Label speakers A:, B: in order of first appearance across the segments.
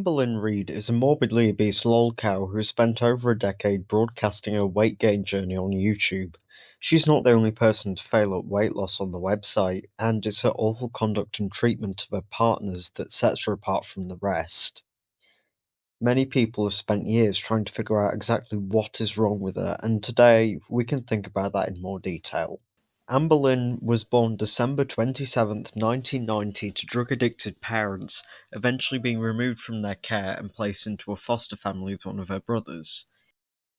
A: Amberlynn Reid is a morbidly obese lolcow who has spent over a decade broadcasting her weight gain journey on YouTube. She's not the only person to fail at weight loss on the website, and it's her awful conduct and treatment of her partners that sets her apart from the rest. Many people have spent years trying to figure out exactly what is wrong with her, and today we can think about that in more detail. Amberlynn was born December 27th, 1990 to drug-addicted parents, eventually being removed from their care and placed into a foster family with one of her brothers.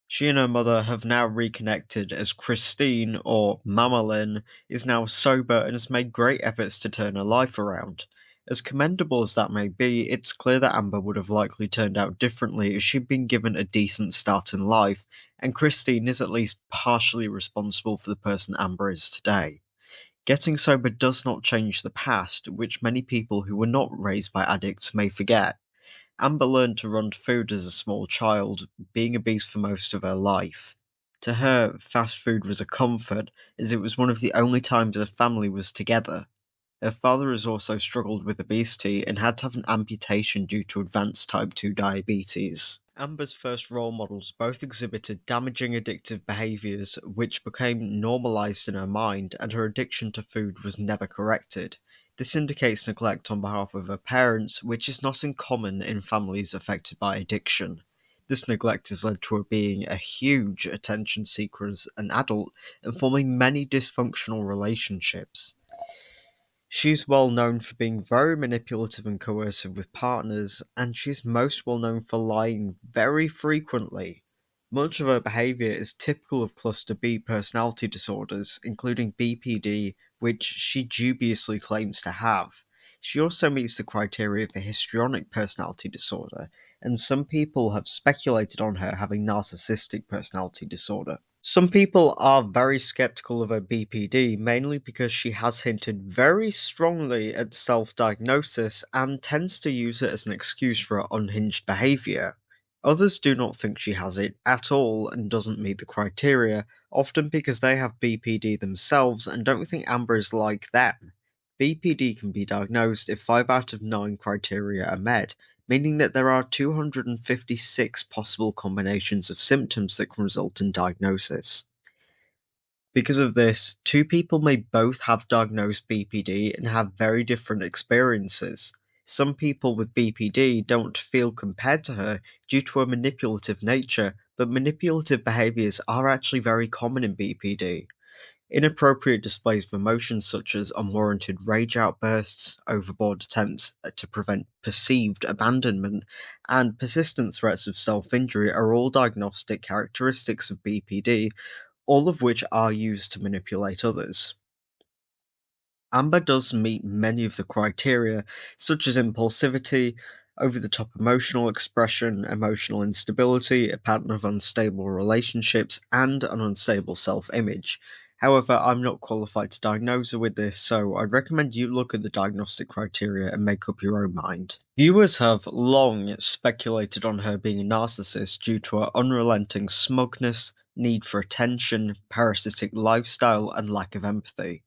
A: She and her mother have now reconnected as Christine, or Mama Lynn, is now sober and has made great efforts to turn her life around. As commendable as that may be, it's clear that Amber would have likely turned out differently if she'd been given a decent start in life, and Christine is at least partially responsible for the person Amber is today. Getting sober does not change the past, which many people who were not raised by addicts may forget. Amber learned to run food as a small child, being obese for most of her life. To her, fast food was a comfort, as it was one of the only times her family was together. Her father has also struggled with obesity and had to have an amputation due to advanced type 2 diabetes. Amber's first role models both exhibited damaging addictive behaviours which became normalised in her mind, and her addiction to food was never corrected. This indicates neglect on behalf of her parents, which is not uncommon in families affected by addiction. This neglect has led to her being a huge attention seeker as an adult and forming many dysfunctional relationships. She's well known for being very manipulative and coercive with partners, and she's most well known for lying very frequently. Much of her behaviour is typical of cluster B personality disorders, including BPD, which she dubiously claims to have. She also meets the criteria for histrionic personality disorder, and some people have speculated on her having narcissistic personality disorder. Some people are very skeptical of her BPD, mainly because she has hinted very strongly at self-diagnosis and tends to use it as an excuse for her unhinged behaviour. Others do not think she has it at all and doesn't meet the criteria, often because they have BPD themselves and don't think Amber is like them. BPD can be diagnosed if 5 out of 9 criteria are met, meaning that there are 256 possible combinations of symptoms that can result in diagnosis. Because of this, two people may both have diagnosed BPD and have very different experiences. Some people with BPD don't feel compared to her due to her manipulative nature, but manipulative behaviors are actually very common in BPD. Inappropriate displays of emotions such as unwarranted rage outbursts, overboard attempts to prevent perceived abandonment, and persistent threats of self-injury are all diagnostic characteristics of BPD, all of which are used to manipulate others. Amber does meet many of the criteria, such as impulsivity, over-the-top emotional expression, emotional instability, a pattern of unstable relationships, and an unstable self-image. However, I'm not qualified to diagnose her with this, so I'd recommend you look at the diagnostic criteria and make up your own mind. Viewers have long speculated on her being a narcissist due to her unrelenting smugness, need for attention, parasitic lifestyle, and lack of empathy.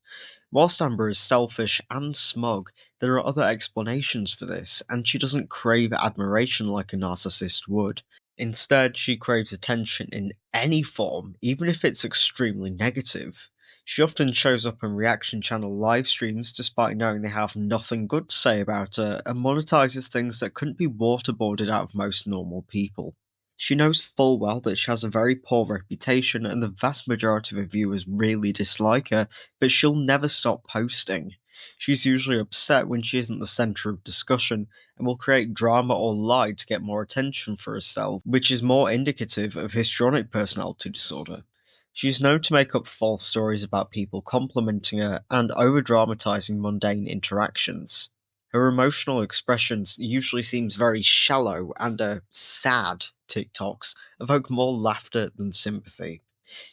A: Whilst Amber is selfish and smug, there are other explanations for this, and she doesn't crave admiration like a narcissist would. Instead, she craves attention in any form, even if it's extremely negative. She often shows up on reaction channel live streams despite knowing they have nothing good to say about her, and monetizes things that couldn't be waterboarded out of most normal people. She knows full well that she has a very poor reputation and the vast majority of her viewers really dislike her, but she'll never stop posting. She's usually upset when she isn't the centre of discussion and will create drama or lie to get more attention for herself, which is more indicative of histrionic personality disorder. She's known to make up false stories about people complimenting her and over-dramatising mundane interactions. Her emotional expressions usually seems very shallow, and her sad TikToks evoke more laughter than sympathy.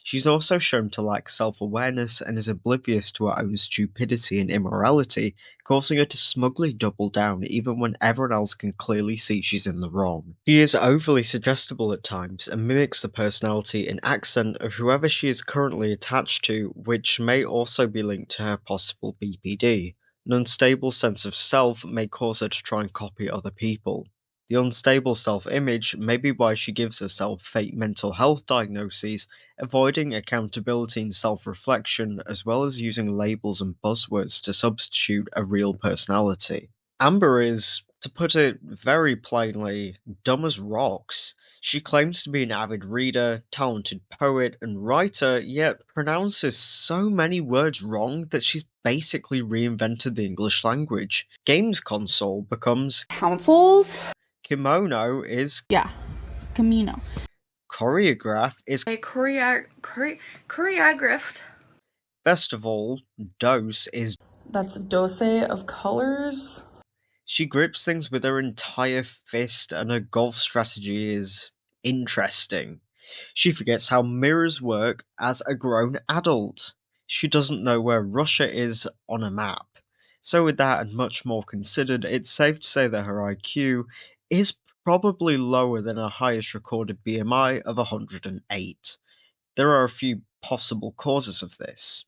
A: She's also shown to lack self-awareness and is oblivious to her own stupidity and immorality, causing her to smugly double down even when everyone else can clearly see she's in the wrong. She is overly suggestible at times and mimics the personality and accent of whoever she is currently attached to, which may also be linked to her possible BPD. An unstable sense of self may cause her to try and copy other people. The unstable self-image may be why she gives herself fake mental health diagnoses, avoiding accountability and self-reflection, as well as using labels and buzzwords to substitute a real personality. Amber is, to put it very plainly, dumb as rocks. She claims to be an avid reader, talented poet, and writer, yet pronounces so many words wrong that she's basically reinvented the English language. Games console becomes
B: Councils?
A: kimono is
B: Yeah, Camino.
A: choreograph is
B: A choreographed.
A: best of all, dose is
B: That's dose of colors.
A: she grips things with her entire fist and her golf strategy is interesting. She forgets how mirrors work as a grown adult. She doesn't know where Russia is on a map. So, with that and much more considered, it's safe to say that her IQ is probably lower than her highest recorded BMI of 108. There are a few possible causes of this.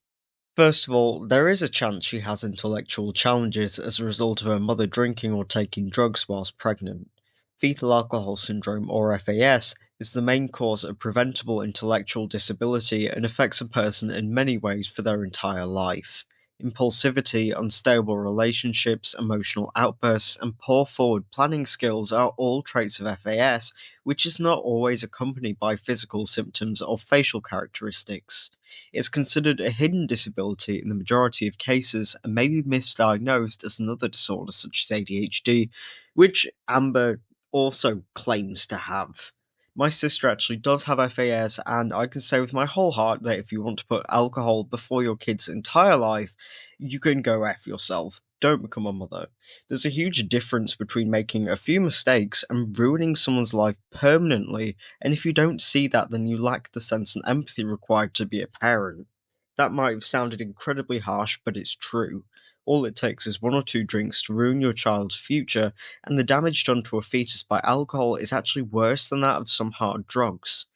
A: First of all, there is a chance she has intellectual challenges as a result of her mother drinking or taking drugs whilst pregnant. Fetal alcohol syndrome, or FAS, is the main cause of preventable intellectual disability and affects a person in many ways for their entire life. Impulsivity, unstable relationships, emotional outbursts, and poor forward planning skills are all traits of FAS, which is not always accompanied by physical symptoms or facial characteristics. It's considered a hidden disability in the majority of cases and may be misdiagnosed as another disorder such as ADHD, which Amber also claims to have. My sister actually does have FAS, and I can say with my whole heart that if you want to put alcohol before your kid's entire life, you can go F yourself. Don't become a mother. There's a huge difference between making a few mistakes and ruining someone's life permanently, and if you don't see that, then you lack the sense and empathy required to be a parent. That might have sounded incredibly harsh, but it's true. All it takes is one or two drinks to ruin your child's future, and the damage done to a fetus by alcohol is actually worse than that of some hard drugs.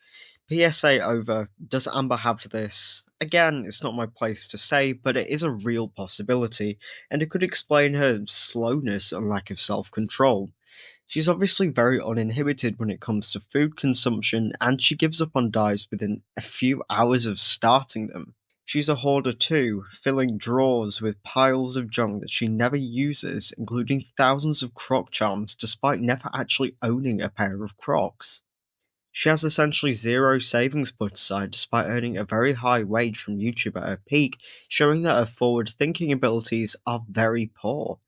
A: PSA over, does Amber have this? Again, it's not my place to say, but it is a real possibility, and it could explain her slowness and lack of self control. She's obviously very uninhibited when it comes to food consumption, and she gives up on diets within a few hours of starting them. She's a hoarder too, filling drawers with piles of junk that she never uses, including thousands of Croc charms, despite never actually owning a pair of Crocs. She has essentially zero savings put aside despite earning a very high wage from YouTube at her peak, showing that her forward thinking abilities are very poor.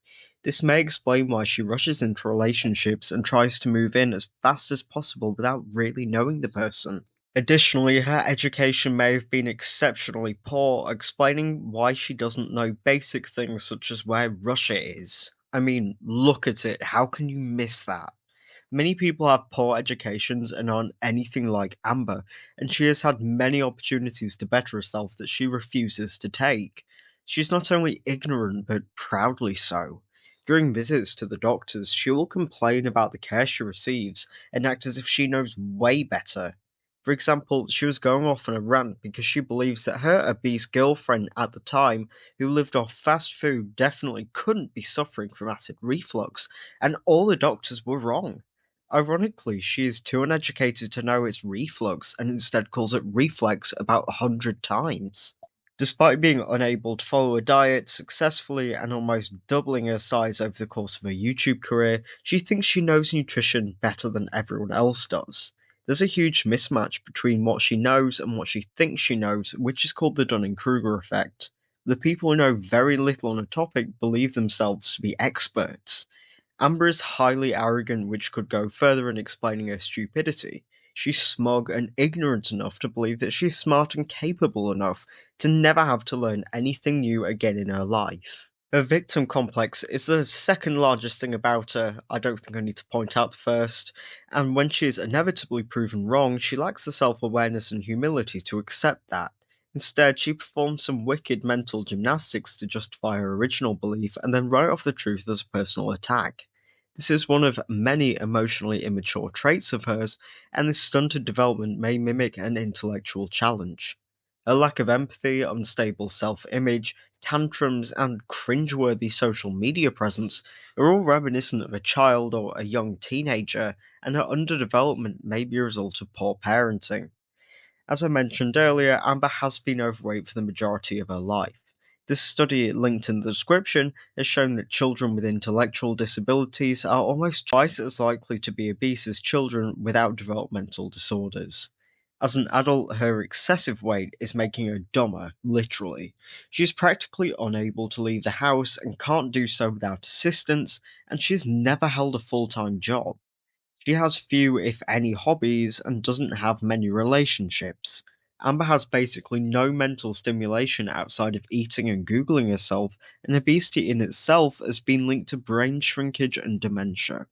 A: This may explain why she rushes into relationships and tries to move in as fast as possible without really knowing the person. Additionally, her education may have been exceptionally poor, explaining why she doesn't know basic things such as where Russia is. I mean, look at it, how can you miss that? Many people have poor educations and aren't anything like Amber, and she has had many opportunities to better herself that she refuses to take. She's not only ignorant, but proudly so. During visits to the doctors, she will complain about the care she receives and act as if she knows way better. For example, she was going off on a rant because she believes that her obese girlfriend at the time, who lived off fast food, definitely couldn't be suffering from acid reflux, and all the doctors were wrong. Ironically, she is too uneducated to know it's reflux and instead calls it reflex about 100 times. Despite being unable to follow a diet successfully and almost doubling her size over the course of her YouTube career, she thinks she knows nutrition better than everyone else does. There's a huge mismatch between what she knows and what she thinks she knows, which is called the Dunning-Kruger effect. The people who know very little on a topic believe themselves to be experts. Amber is highly arrogant, which could go further in explaining her stupidity. She's smug and ignorant enough to believe that she's smart and capable enough to never have to learn anything new again in her life. Her victim complex is the second largest thing about her. I don't think I need to point out the first. And when she is inevitably proven wrong, she lacks the self awareness and humility to accept that. Instead, she performs some wicked mental gymnastics to justify her original belief and then write off the truth as a personal attack. This is one of many emotionally immature traits of hers, and this stunted development may mimic an intellectual challenge. Her lack of empathy, unstable self-image, tantrums, and cringeworthy social media presence are all reminiscent of a child or a young teenager, and her underdevelopment may be a result of poor parenting. As I mentioned earlier, Amber has been overweight for the majority of her life. This study, linked in the description, has shown that children with intellectual disabilities are almost twice as likely to be obese as children without developmental disorders. As an adult, her excessive weight is making her dumber, literally. She is practically unable to leave the house and can't do so without assistance, and she's never held a full time job. She has few, if any, hobbies and doesn't have many relationships. Amber has basically no mental stimulation outside of eating and Googling herself, and obesity in itself has been linked to brain shrinkage and dementia.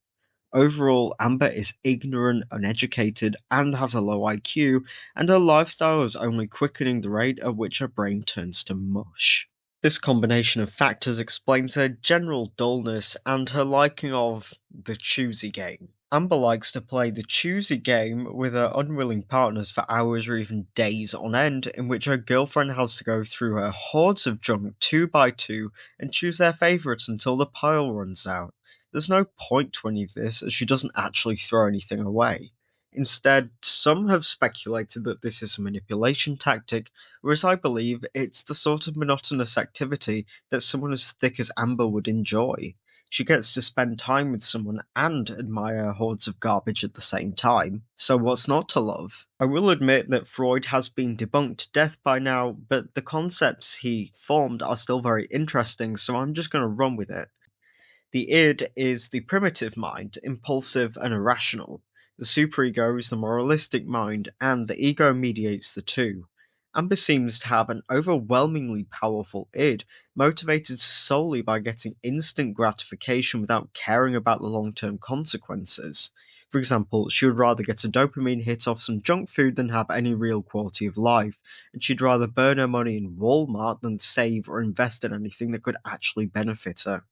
A: Overall, Amber is ignorant, uneducated, and has a low IQ, and her lifestyle is only quickening the rate at which her brain turns to mush. This combination of factors explains her general dullness and her liking of the choosy game. Amber likes to play the choosy game with her unwilling partners for hours or even days on end, in which her girlfriend has to go through her hordes of junk two by two and choose their favourites until the pile runs out. There's no point to any of this, as she doesn't actually throw anything away. Instead, some have speculated that this is a manipulation tactic, whereas I believe it's the sort of monotonous activity that someone as thick as Amber would enjoy. She gets to spend time with someone and admire hordes of garbage at the same time, so what's not to love? I will admit that Freud has been debunked to death by now, but the concepts he formed are still very interesting, so I'm just going to run with it. The id is the primitive mind, impulsive and irrational. The superego is the moralistic mind, and the ego mediates the two. Amber seems to have an overwhelmingly powerful id, motivated solely by getting instant gratification without caring about the long term consequences. For example, she would rather get a dopamine hit off some junk food than have any real quality of life, and she'd rather burn her money in Walmart than save or invest in anything that could actually benefit her.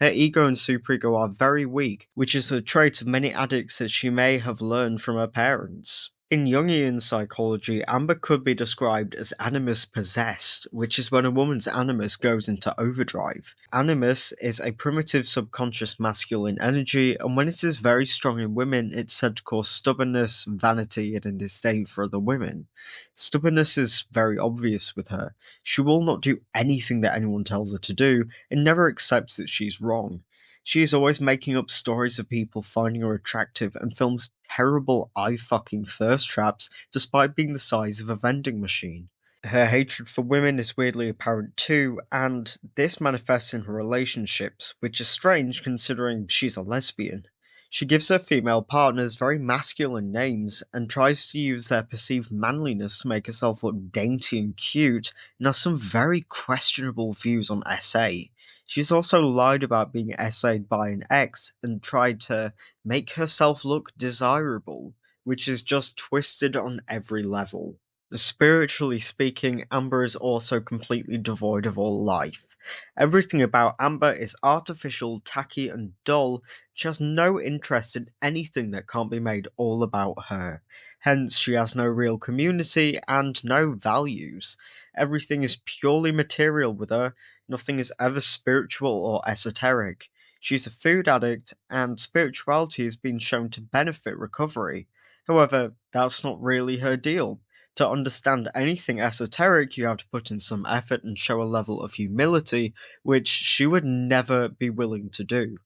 A: Her ego and superego are very weak, which is a trait of many addicts that she may have learned from her parents. In Jungian psychology, Amber could be described as animus possessed, which is when a woman's animus goes into overdrive. Animus is a primitive subconscious masculine energy, and when it is very strong in women, it's said to cause stubbornness, vanity, and a disdain for other women. Stubbornness is very obvious with her. She will not do anything that anyone tells her to do, and never accepts that she's wrong. She is always making up stories of people finding her attractive and films terrible eye-fucking thirst traps despite being the size of a vending machine. Her hatred for women is weirdly apparent too, and this manifests in her relationships, which is strange considering she's a lesbian. She gives her female partners very masculine names and tries to use their perceived manliness to make herself look dainty and cute, and has some very questionable views on SA. She's also lied about being SA'd by an ex and tried to make herself look desirable, which is just twisted on every level. Spiritually speaking, Amber is also completely devoid of all life. Everything about Amber is artificial, tacky, and dull. She has no interest in anything that can't be made all about her. Hence, she has no real community and no values. Everything is purely material with her, nothing is ever spiritual or esoteric. She's a food addict, and spirituality has been shown to benefit recovery. However, that's not really her deal. To understand anything esoteric, you have to put in some effort and show a level of humility, which she would never be willing to do.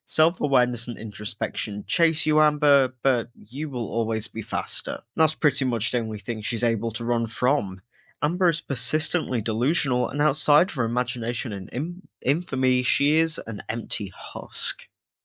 A: Self awareness and introspection chase you, Amber, but you will always be faster. That's pretty much the only thing she's able to run from. Amber is persistently delusional, and outside of her imagination and infamy, she is an empty husk.